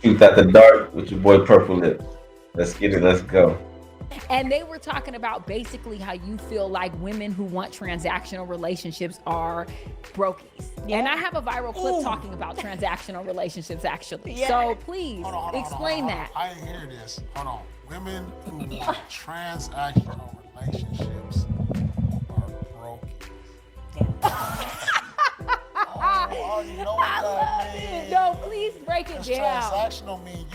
Truth at the dark with your boy Purple Lip. Let's get it. Let's go. And they were talking about basically how you feel like women who want transactional relationships are brokies. Yeah. And I have a viral clip talking about transactional relationships, actually. Yeah. So please explain that. I didn't hear this. Hold on. Women who want transactional relationships are brokies. Oh, you know what that means? No, please break it down. Transactional means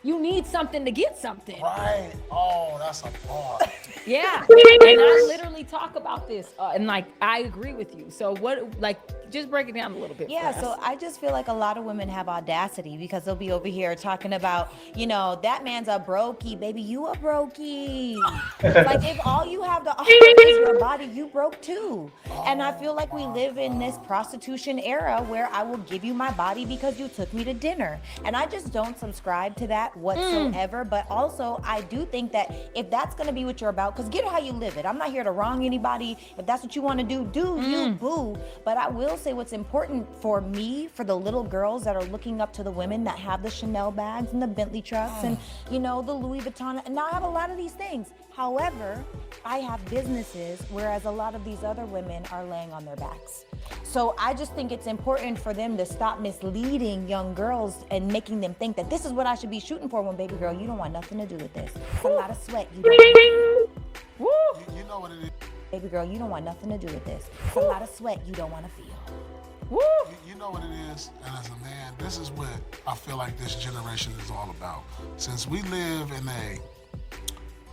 you need something to get something. Right. Oh, that's a bar. Yeah. And I literally talk about this, and like I agree with you. So what, like, just break it down a little bit. Yeah. So I just feel like a lot of women have audacity because they'll be over here talking about, that man's a brokey, baby. You a brokey. Like if all you have to offer is your body, you broke too. And I feel like we live in this prostitution era where I will give you my body because you took me to dinner, and I just don't subscribe to that whatsoever. But also I do think that if that's going to be what you're about, because get how you live it. I'm not here to wrong anybody. If that's what you want to do you, boo. But I will say what's important for me, for the little girls that are looking up to the women that have the Chanel bags and the Bentley trucks and the Louis Vuitton, and now I have a lot of these things. However, I have businesses, whereas a lot of these other women are laying on their backs. So I just think it's important for them to stop misleading young girls and making them think that this is what I should be shooting for, when, baby girl, you don't want nothing to do with this. It's a lot of sweat. You know what it is. Baby girl, you don't want nothing to do with this. It's a lot of sweat you don't want to feel. You know what it is, and as a man, this is what I feel like this generation is all about. Since we live in a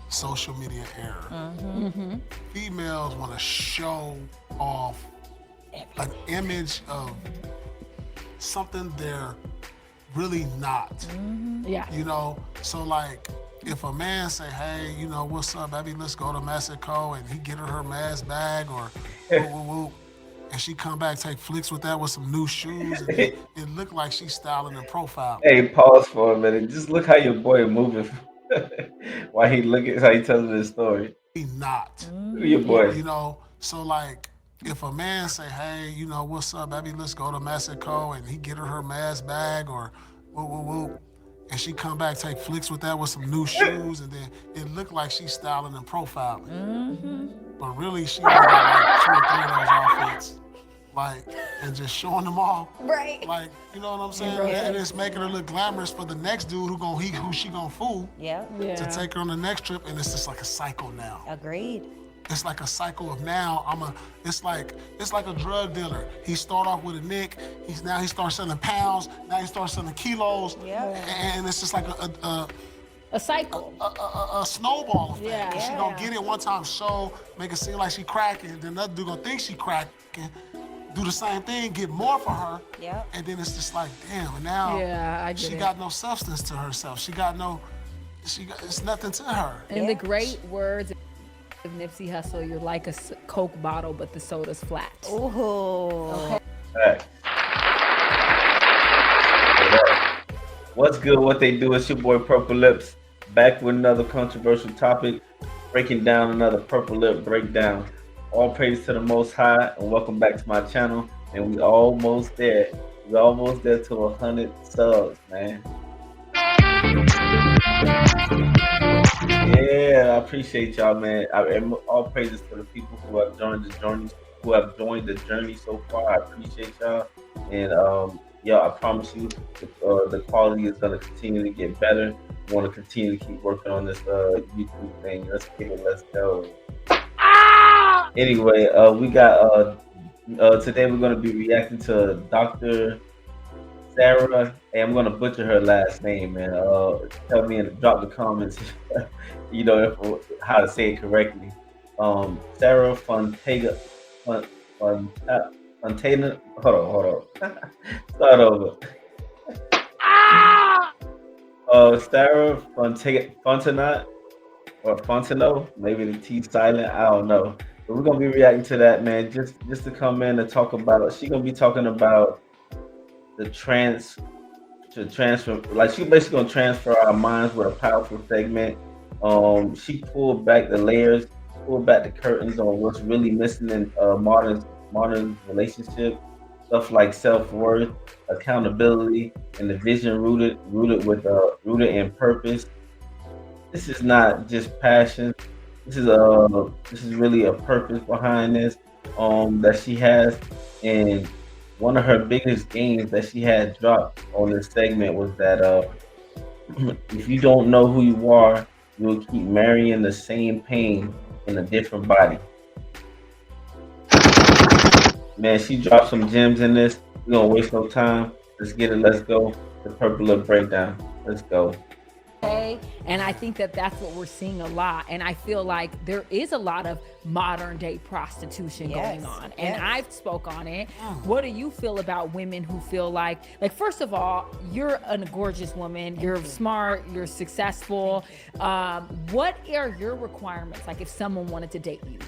social media era, females want to show off an image of something they're really not. Yeah. So like if a man say, hey, what's up, baby, let's go to Mexico, and he get her mask bag or woo, and she come back, take flicks with that with some new shoes, and it look like she's styling her profile. Hey, pause for a minute. Just look how your boy moving. While he how he telling this story. He not. Your boy. So like if a man say, hey, what's up, baby, let's go to Mexico, and he get her mask bag or woo, and she come back, take flicks with that with some new shoes, and then it look like she's styling and profiling. But really she got like 2 or 3 of those outfits, like, and just showing them off. Right. Like, you know what I'm saying? Right. And it's making her look glamorous for the next dude who she gonna fool. Yeah. To take her on the next trip, and it's just like a cycle now. Agreed. It's like a cycle of now it's like a drug dealer. He start off with a nick, he starts selling pounds, now he starts selling kilos. Yeah. And it's just like a cycle. A snowball effect. Yeah. She gonna get it one time, make it seem like she cracking, then another dude gonna think she cracking, do the same thing, get more for her. Yeah. And then it's just like, damn, and now she got no substance to herself. It's nothing to her. In the great words of Nipsey Hussle, you're like a Coke bottle, but the soda's flat. Ooh. Okay. Right. What's good? What they do? It's your boy Purple Lips, back with another controversial topic, breaking down another Purple Lip breakdown. All praise to the Most High, and welcome back to my channel. And we almost there. We're almost there to 100 subs, man. Yeah, I appreciate y'all, man. All praises to the people who have joined the journey so far. I appreciate y'all, and I promise you, the quality is gonna continue to get better. We want to continue to keep working on this YouTube thing. Let's get it. Let's go. Anyway, we got today we're gonna be reacting to Dr. Sarah, and I'm gonna butcher her last name, man. Tell me and drop the comments, how to say it correctly. Sarah Fontega, Fontana. Hold on. Start over. Sarah Fontenot or Fontenot. Maybe the T silent. I don't know. But we're gonna be reacting to that, man. Just to come in and talk about. She's gonna be talking about the transfer, like she basically gonna transfer our minds with a powerful segment. She pulled back the layers, pulled back the curtains on what's really missing in modern relationship. stuff like self-worth, accountability, and the vision rooted in purpose. This is not just passion. This is really a purpose behind this that she has. And one of her biggest gains that she had dropped on this segment was that if you don't know who you are, you will keep marrying the same pain in a different body. Man, she dropped some gems in this. We don't waste no time. Let's get it. Let's go. The purple breakdown. Let's go. Okay. And I think that that's what we're seeing a lot. And I feel like there is a lot of modern day prostitution going on. And I've spoke on it. What do you feel about women who feel like, first of all, you're a gorgeous woman, you're smart, you're successful. What are your requirements? Like if someone wanted to date you?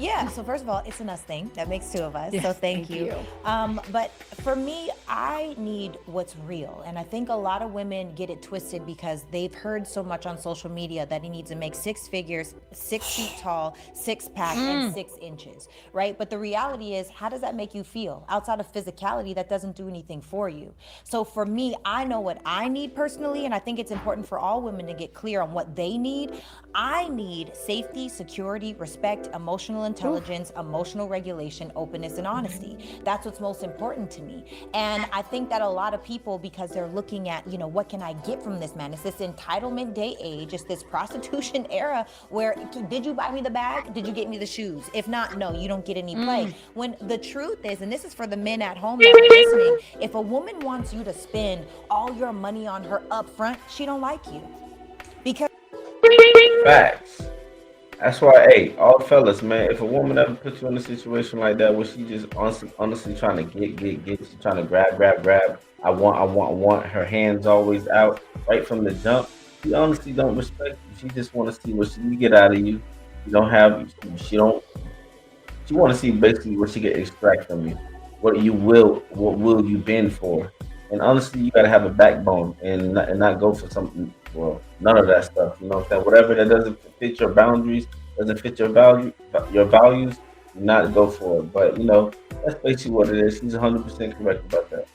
Yeah, so first of all, it's an us thing. That makes two of us, so thank you. But for me, I need what's real. And I think a lot of women get it twisted because they've heard so much on social media that he needs to make 6 figures, 6 feet tall, 6-pack, and 6 inches, right? But the reality is, how does that make you feel? Outside of physicality, that doesn't do anything for you. So for me, I know what I need personally, and I think it's important for all women to get clear on what they need. I need safety, security, respect, emotional intelligence, emotional regulation, openness, and honesty. That's what's most important to me. And I think that a lot of people, because they're looking at, what can I get from this man? It's this entitlement day age, it's this prostitution era where, did you buy me the bag? Did you get me the shoes? If not, no, you don't get any play. When the truth is, and this is for the men at home that are listening, if a woman wants you to spend all your money on her up front, she don't like you. Because Facts. That's why, hey, all fellas, man, if a woman ever puts you in a situation like that where she just honestly trying to get, she trying to grab, I want, her hands always out right from the jump, she honestly don't respect you. She just want to see what she can get out of you. You don't have, she don't, she want to see basically what she can extract from you. What will you bend for? And honestly, you gotta have a backbone and not go for something. Well, none of that stuff. You know what I'm saying? Whatever that doesn't fit your boundaries, doesn't fit your values, do not go for it. But that's basically what it is. She's 100% correct about that.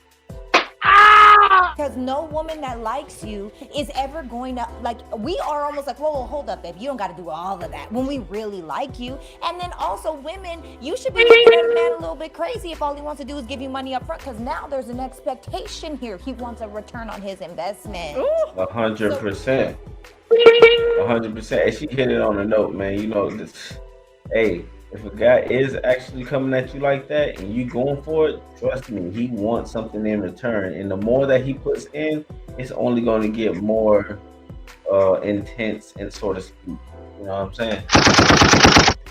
because no woman that likes you is ever going to, we are almost like, whoa, hold up, babe. You don't got to do all of that when we really like you. And then also women, you should be looking at a man a little bit crazy if all he wants to do is give you money up front, because now there's an expectation here. He wants a return on his investment. 100%. 100%. And she hit it on a note, man. Hey, if a guy is actually coming at you like that and you going for it, trust me, he wants something in return. And the more that he puts in, it's only going to get more intense and so to speak. You know what I'm saying?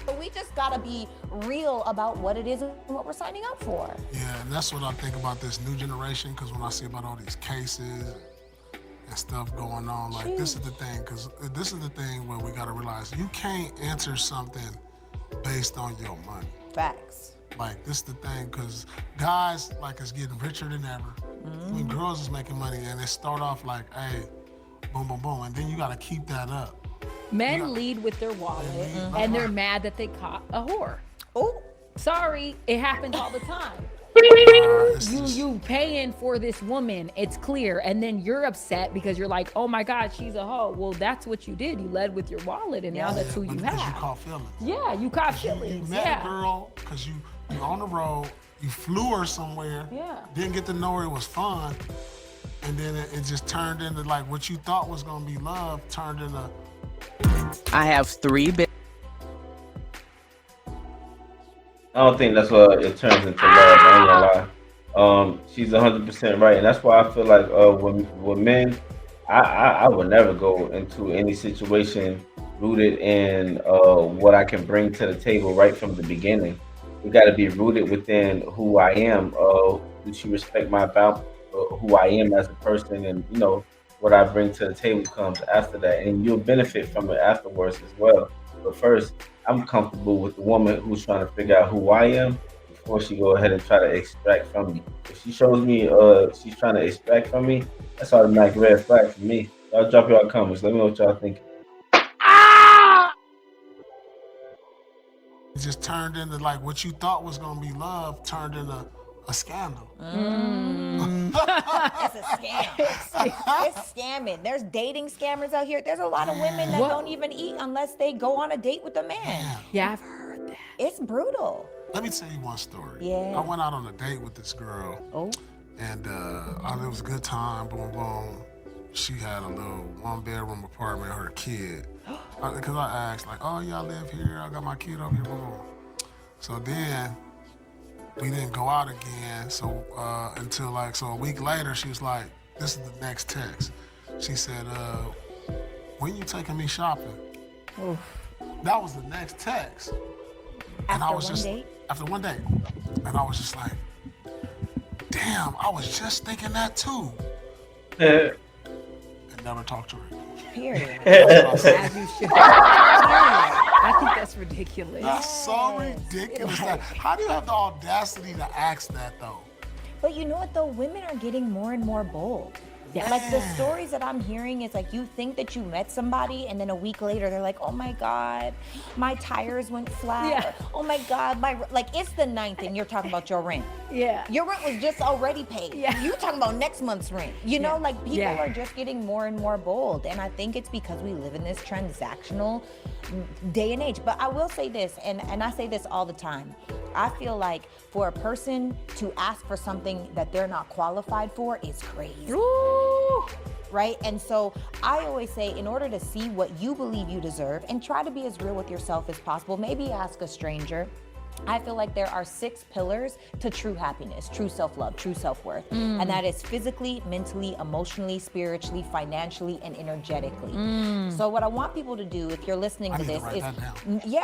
But we just got to be real about what it is and what we're signing up for. Yeah, and that's what I think about this new generation, because when I see about all these cases and stuff going on, this is the thing, because this is the thing where we got to realize you can't answer something based on your money. Facts. This is the thing, because guys is getting richer than ever. When girls is making money and they start off hey, boom, boom, boom, and then you got to keep that up. Men lead with their wallet, and they're mad that they caught a whore. Oh, sorry, it happens all the time. You paying for this woman, it's clear, and then you're upset because you're like, oh my God, she's a hoe. Well, that's what you did. You led with your wallet, and now that's who you have. You caught feelings. Yeah, you caught feelings. You met a girl because you on the road, you flew her somewhere, didn't get to know her, it was fun, and then it just turned into what you thought was gonna be love turned into. I have 3 big. I don't think that's what it turns into love. I ain't gonna lie. She's 100% right, and that's why I feel like with men, I would never go into any situation rooted in what I can bring to the table right from the beginning. It got to be rooted within who I am. Do she respect my who I am as a person, and what I bring to the table comes after that, and you'll benefit from it afterwards as well. But first, I'm comfortable with the woman who's trying to figure out who I am before she go ahead and try to extract from me. If she shows me she's trying to extract from me, that's automatic red flag for me. Y'all drop y'all comments. Let me know what y'all think. It just turned into what you thought was gonna be love turned into a scandal. It's a scam. It's scamming. There's dating scammers out here. There's a lot of women that don't even eat unless they go on a date with a man. Yeah, I've heard that. It's brutal. Let me tell you one story. Yeah. I went out on a date with this girl. Oh. And it was a good time, boom, boom. She had a little one-bedroom apartment with her kid. Because I asked, like, oh, y'all live here? I got my kid up here, boom, boom. So then we didn't go out again. So until a week later, she was like, this is the next text. She said, when you taking me shopping? Oof. That was the next text. After one date. And I was just like, damn, I was just thinking that too. And never talked to her. Period. As you should. I think that's ridiculous. That's so ridiculous. How do you have the audacity to ask that though? But you know what though? Women are getting more and more bold. Yeah. Like the stories that I'm hearing is like you think that you met somebody and then a week later they're like, oh my God, my tires went flat. Yeah. Or, oh my God, it's the 9th and you're talking about your rent. Yeah. Your rent was just already paid. Yeah. You talking about next month's rent. You know, like people Yeah. are just getting more and more bold. And I think it's because we live in this transactional day and age. But I will say this, and I say this all the time. I feel like for a person to ask for something that they're not qualified for is crazy. Ooh. Right? And so I always say, in order to see what you believe you deserve and try to be as real with yourself as possible, maybe ask a stranger. I feel like there are 6 pillars to true happiness, true self-love, true self-worth. And that is physically, mentally, emotionally, spiritually, financially, and energetically. So what I want people to do, if you're listening to this, is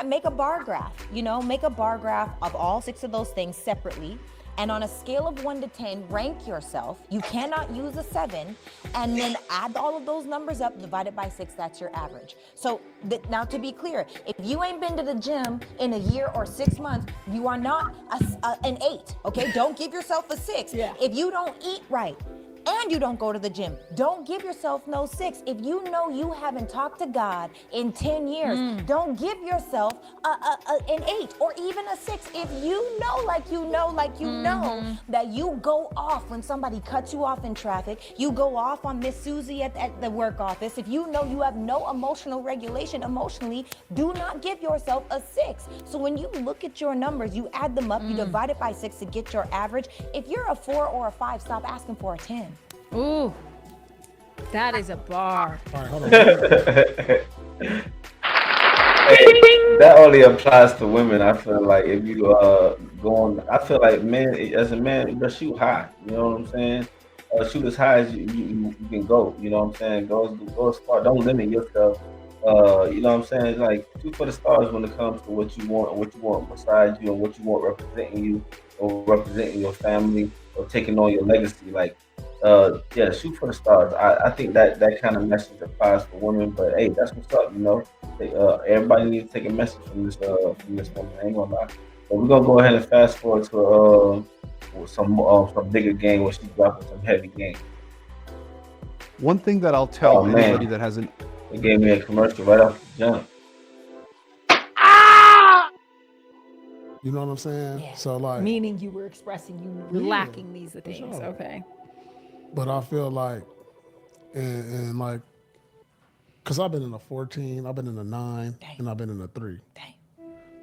make a bar graph. Make a bar graph of all 6 of those things separately. And on a scale of 1 to 10, rank yourself. You cannot use a 7. And then add all of those numbers up, divide it by 6, that's your average. So now to be clear, if you ain't been to the gym in a year or 6 months, you are not an 8, okay? Don't give yourself a 6. Yeah. If you don't eat right, and you don't go to the gym, don't give yourself no 6. If you know you haven't talked to God in 10 years, don't give yourself an 8 or even a 6. If you know, that you go off when somebody cuts you off in traffic, you go off on Miss Susie at the work office, if you know you have no emotional regulation emotionally, do not give yourself a 6. So when you look at your numbers, you add them up, you divide it by 6 to get your average. If you're a 4 or a 5, stop asking for a 10. Ooh, that is a bar. All right, hold on. That only applies to women. I feel like if you I feel like men, as a man, you shoot high. You know what I'm saying? Shoot as high as you can go. You know what I'm saying? Go as far. Don't limit yourself. You know what I'm saying? Like shoot for the stars when it comes to what you want beside you, and what you want representing you, or representing your family, or taking on your legacy. Like, shoot for the stars. I think that kind of message applies for women. But hey, that's what's up. Everybody needs to take a message from this woman. I ain't gonna lie. But we're gonna go ahead and fast forward to some bigger game where she's dropping some heavy game. One thing that I'll tell anybody that hasn't. It gave me a commercial right off the jump. You know what I'm saying? Yeah. So like, meaning you were expressing you were lacking these things. Sure. Okay. But I feel like, and like, cause I've been in a 14, I've been in a 9, and I've been in a 3. Dang.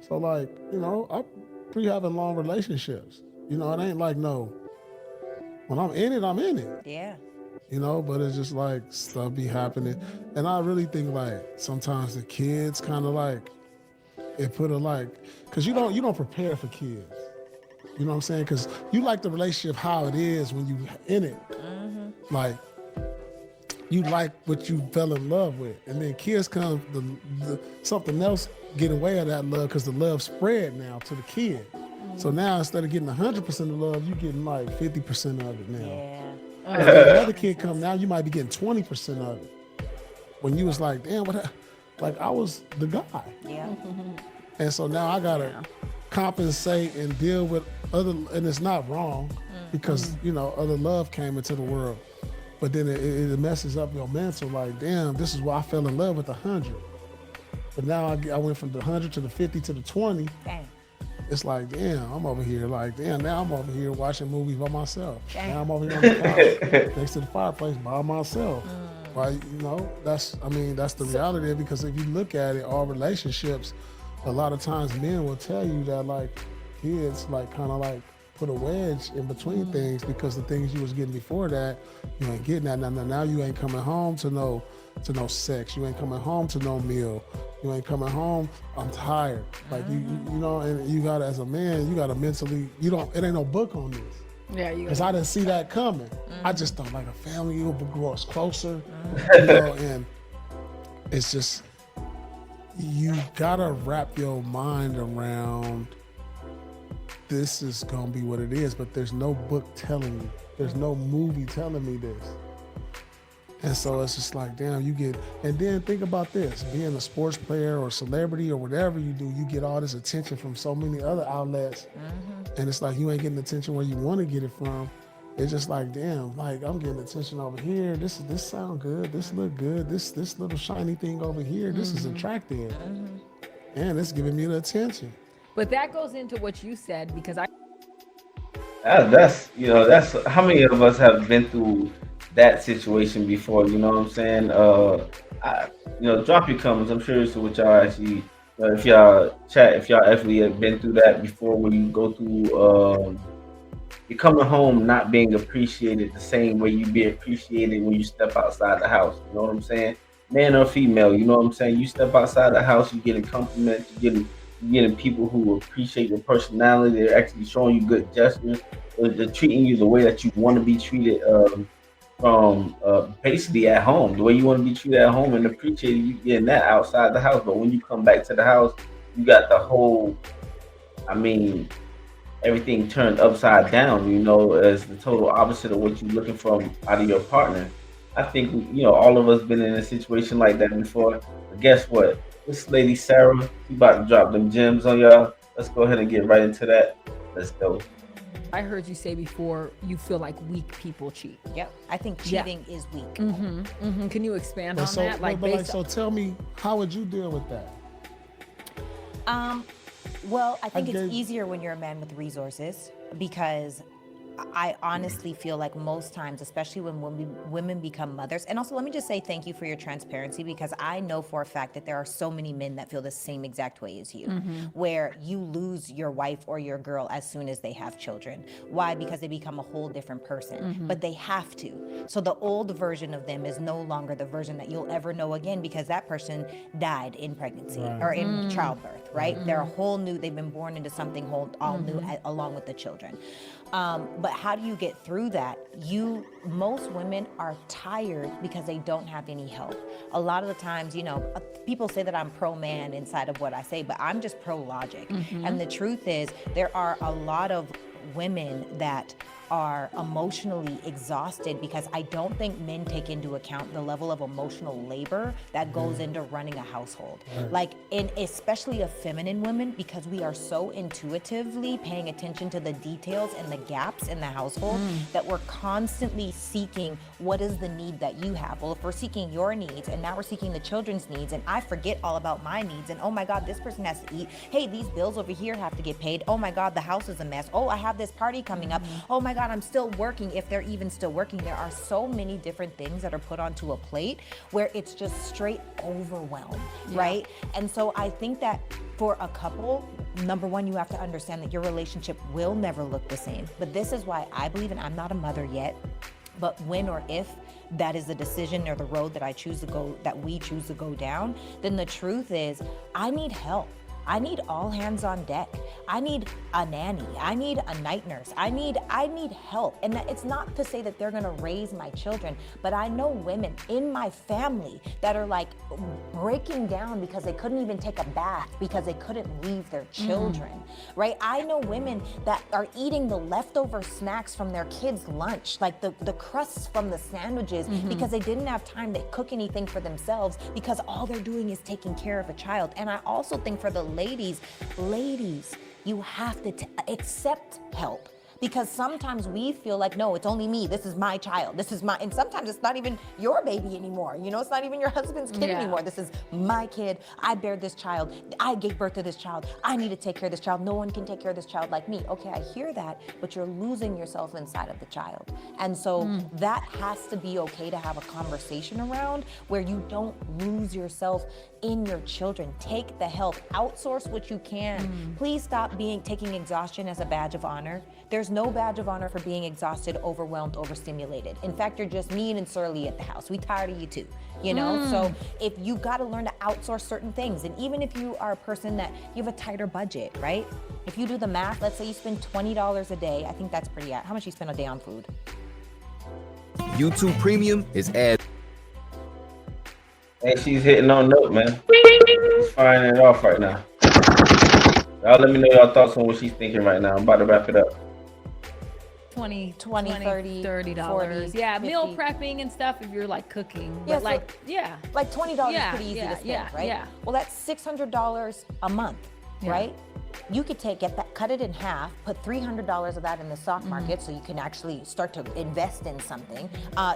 So like, I'm pretty having long relationships. It ain't like when I'm in it, I'm in it. Yeah. But it's just like stuff be happening. And I really think like sometimes the kids kind of like, it put a like, cause you don't prepare for kids. You know what I'm saying? Cause you like the relationship how it is when you in it. Like, you like what you fell in love with. And then kids come, the something else get away of that love because the love spread now to the kid. So now instead of getting 100% of love, you getting like 50% of it now. Yeah. And then another kid come now, you might be getting 20% of it. When you was like, damn, like I was the guy. Yeah. And so now I gotta compensate and deal with other, and it's not wrong because, other love came into the world. But then it messes up your mental, like, damn, this is why I fell in love with 100. But now I went from the 100 to the 50 to the 20. Dang. it's like, damn, I'm over here now I'm over here watching movies by myself. Now I'm over here on the couch next to the fireplace by myself. Right? That's the reality, because if you look at it, all relationships, a lot of times men will tell you that like kids like kind of like put a wedge in between things, because the things you was getting before that, you ain't getting that. Now you ain't coming home to no sex. You ain't coming home to no meal. You ain't coming home, I'm tired. Like and you gotta, as a man, you gotta mentally, it ain't no book on this. Yeah, because I didn't see that coming. I just thought like a family will grow us closer, and it's just, you gotta wrap your mind around this is gonna be what it is, but there's no book telling you. There's no movie telling me this. And so it's just like, damn, and then think about this, being a sports player or celebrity or whatever you do, you get all this attention from so many other outlets. And it's like, you ain't getting attention where you want to get it from. It's just like, damn, like I'm getting attention over here. This sound good. This look good. This little shiny thing over here, this is attractive. And it's giving me the attention. But that goes into what you said, because that's how many of us have been through that situation before, you know what I'm saying? Drop your comments. I'm curious to what y'all actually, if y'all actually have been through that before, where you go through, you're coming home not being appreciated the same way you be appreciated when you step outside the house. You know what I'm saying? Man or female, you know what I'm saying? You step outside the house, you're getting compliments, you're getting people who appreciate your personality. They're actually showing you good gestures. They're treating you the way that you want to be treated, from basically at home, the way you want to be treated at home, and appreciated. You getting that outside the house. But when you come back to the house, you got the whole, everything turned upside down, as the total opposite of what you're looking for out of your partner. I think, all of us been in a situation like that before. But guess what? This lady Sarah, she about to drop them gems on y'all. Let's go ahead and get right into that. Let's go. I heard you say before, you feel like weak people cheat. Yep. I think cheating is weak. Can you expand on that? So tell me, how would you deal with that? Well, I think it's easier when you're a man with resources, because I honestly feel like most times, especially when women become mothers, and also let me just say thank you for your transparency, because I know for a fact that there are so many men that feel the same exact way as you, where you lose your wife or your girl as soon as they have children. Why? Because they become a whole different person, but they have to. So the old version of them is no longer the version that you'll ever know again, because that person died in pregnancy or in childbirth, right? They're a whole new, they've been born into something all new along with the children. But how do you get through that? Most women are tired because they don't have any help. A lot of the times, people say that I'm pro-man inside of what I say, but I'm just pro-logic. And the truth is, there are a lot of women that are emotionally exhausted, because I don't think men take into account the level of emotional labor that goes into running a household. Like, especially of feminine women, because we are so intuitively paying attention to the details and the gaps in the household, that we're constantly seeking, what is the need that you have? Well, if we're seeking your needs, and now we're seeking the children's needs, and I forget all about my needs, and oh my God, this person has to eat. Hey, these bills over here have to get paid. Oh my God, the house is a mess. Oh, I have this party coming up. Oh my God, I'm still working, if they're even still working. There are so many different things that are put onto a plate where it's just straight overwhelm, right? And so I think that for a couple, number one, you have to understand that your relationship will never look the same. But this is why I believe, and I'm not a mother yet, but when or if that is the decision or the road that we choose to go down, then the truth is, I need help. I need all hands on deck. I need a nanny. I need a night nurse. I need help. And it's not to say that they're gonna raise my children, but I know women in my family that are like breaking down because they couldn't even take a bath because they couldn't leave their children, right? I know women that are eating the leftover snacks from their kids' lunch, like the crusts from the sandwiches, because they didn't have time to cook anything for themselves, because all they're doing is taking care of a child. And I also think for the ladies, you have to accept help. Because sometimes we feel like, no, it's only me. This is my child. And sometimes it's not even your baby anymore. You know, it's not even your husband's kid anymore. This is my kid. I bear this child. I gave birth to this child. I need to take care of this child. No one can take care of this child like me. Okay, I hear that, but you're losing yourself inside of the child. And so that has to be okay to have a conversation around, where you don't lose yourself in your children. Take the help, outsource what you can. Please stop taking exhaustion as a badge of honor. There's no badge of honor for being exhausted, overwhelmed, overstimulated. In fact, you're just mean and surly at the house. We tired of you too, you know? So if you got to learn to outsource certain things, and even if you are a person that you have a tighter budget, right? If you do the math, let's say you spend $20 a day. I think that's pretty, how much you spend a day on food? YouTube Premium is ad. Hey, she's hitting on note, man. She's firing it off right now. Y'all let me know your thoughts on what she's thinking right now. I'm about to wrap it up. $20, 30, $30. 40, Yeah, 50. meal prepping and stuff if you're like cooking. Yeah, But like, Like $20 Yeah, is pretty easy to spend, yeah, right? yeah. Well, that's $600 a month, right? You could cut it in half, put $300 of that in the stock market, so you can actually start to invest in something.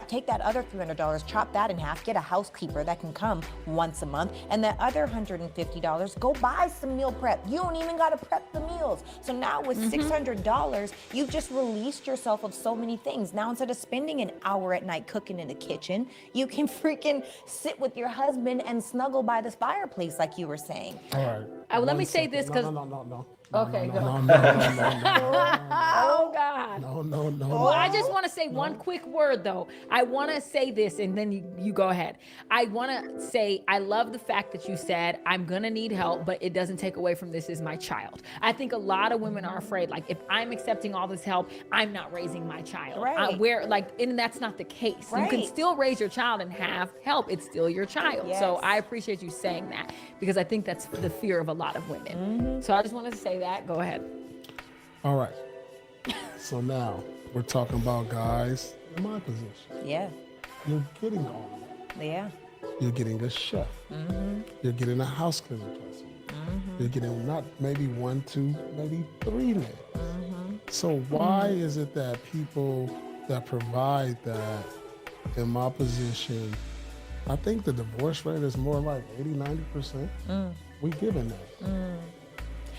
Take that other $300, chop that in half, get a housekeeper that can come once a month, and that other $150, go buy some meal prep. You don't even gotta prep the meals. So now with $600, you've just released yourself of so many things. Now instead of spending an hour at night cooking in the kitchen, you can freaking sit with your husband and snuggle by this fireplace like you were saying. All right. let me say this, because No. Okay, go. No. Oh God. No. Well, I just want to say one quick word though. I want to say this, and then you go ahead. I want to say I love the fact that you said I'm gonna need help, but it doesn't take away from this is my child. I think a lot of women are afraid, like, if I'm accepting all this help, I'm not raising my child. Right. And that's not the case. Right. You can still raise your child and have help. It's still your child. Yes. So I appreciate you saying that, because I think that's the fear of a lot of women. So I just wanted to say that. Go ahead. All right. So now we're talking about guys in my position. Yeah, You're getting all of that. yeah. You're getting a chef. You're getting a house cleaning person. You're getting not maybe 1, 2, maybe 3 men. So why is it that people that provide that in my position, I think the divorce rate is more like 80, 90%. We giving that.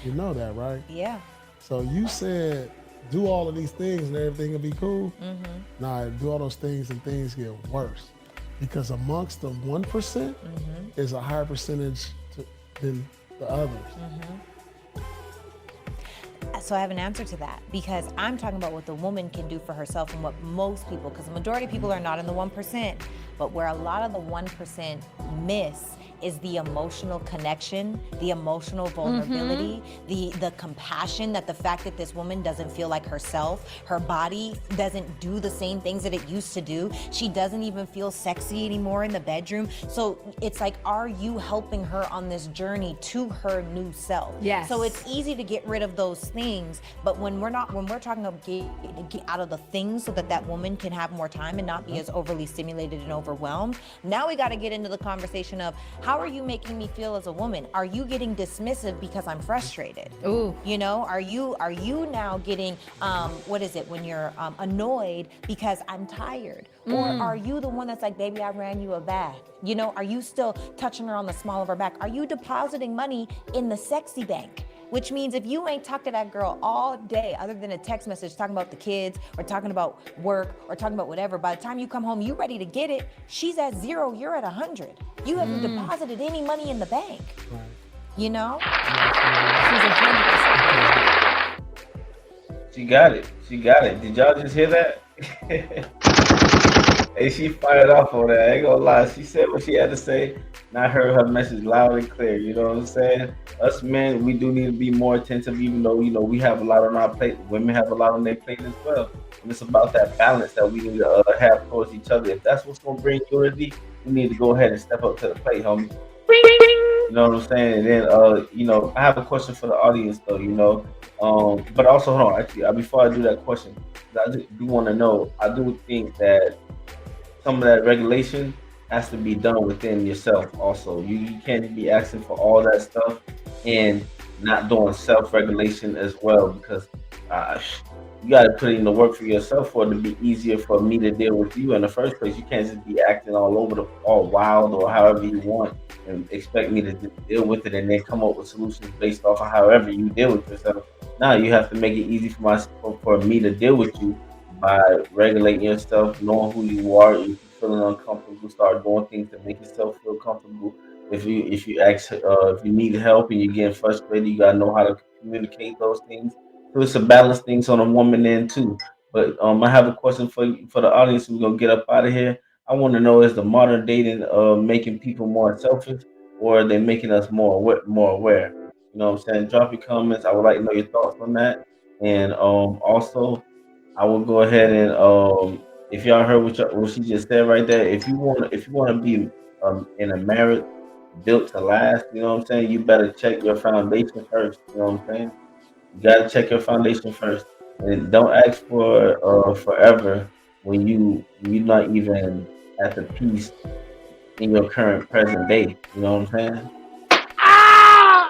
You know that, right? Yeah. So you said do all of these things and everything will be cool. Nah, do all those things and things get worse. Because amongst the 1% is a higher percentage than the others. So I have an answer to that, because I'm talking about what the woman can do for herself and what most people, because the majority of people are not in the 1%, but where a lot of the 1% miss is the emotional connection, the emotional vulnerability, the compassion, that the fact that this woman doesn't feel like herself, her body doesn't do the same things that it used to do. She doesn't even feel sexy anymore in the bedroom. So it's like, are you helping her on this journey to her new self? Yes. So it's easy to get rid of those things, but when we're talking about get out of the things so that that woman can have more time and not be as overly stimulated and overwhelmed, now we got to get into the conversation of, how are you making me feel as a woman? Are you getting dismissive because I'm frustrated? Ooh. You know, are you now getting what is it when you're annoyed because I'm tired? Or are you the one that's like, baby, I ran you a bath? You know, are you still touching her on the small of her back? Are you depositing money in the sexy bank? Which means if you ain't talked to that girl all day, other than a text message talking about the kids or talking about work or talking about whatever, by the time you come home, you ready to get it, she's at 0, you're at 100. You haven't deposited any money in the bank. Right. You know? She's 100%. She got it. Did y'all just hear that? Hey, she fired off on that. I ain't gonna lie. She said what she had to say. And I heard her message loud and clear. You know what I'm saying? Us men, we do need to be more attentive, even though, we have a lot on our plate. Women have a lot on their plate as well. And it's about that balance that we need to have towards each other. If that's what's gonna bring unity, we need to go ahead and step up to the plate, homie. You know what I'm saying? And then, I have a question for the audience, though, but also, hold on, actually, before I do that question, I do want to know, I do think that some of that regulation has to be done within yourself also. You can't be asking for all that stuff and not doing self-regulation as well, because you got to put in the work for yourself for it to be easier for me to deal with you in the first place. You can't just be acting all wild or however you want and expect me to just deal with it and then come up with solutions based off of however you deal with yourself. Now you have to make it easy for me to deal with you by regulating yourself, knowing who you are. If you're feeling uncomfortable, start doing things to make yourself feel comfortable. If you need help and you're getting frustrated, you gotta know how to communicate those things. So it's a balance things on a woman end too. But I have a question for the audience. We're gonna get up out of here. I want to know, is the modern dating making people more selfish, or are they making us more aware? You know what I'm saying? Drop your comments. I would like to know your thoughts on that. And also, I will go ahead and if y'all heard what she just said right there, if you want to be in a marriage built to last, you know what I'm saying? You better check your foundation first. You know what I'm saying? You gotta check your foundation first, and don't ask for forever when you're not even at the peace in your current present day. You know what I'm saying?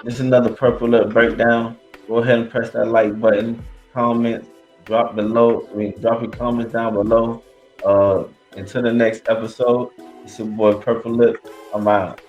This is another purple lip breakdown. Go ahead and press that like button. Comments, drop below. Drop your comments down below. Until the next episode, it's your boy Purple Lip. I'm out.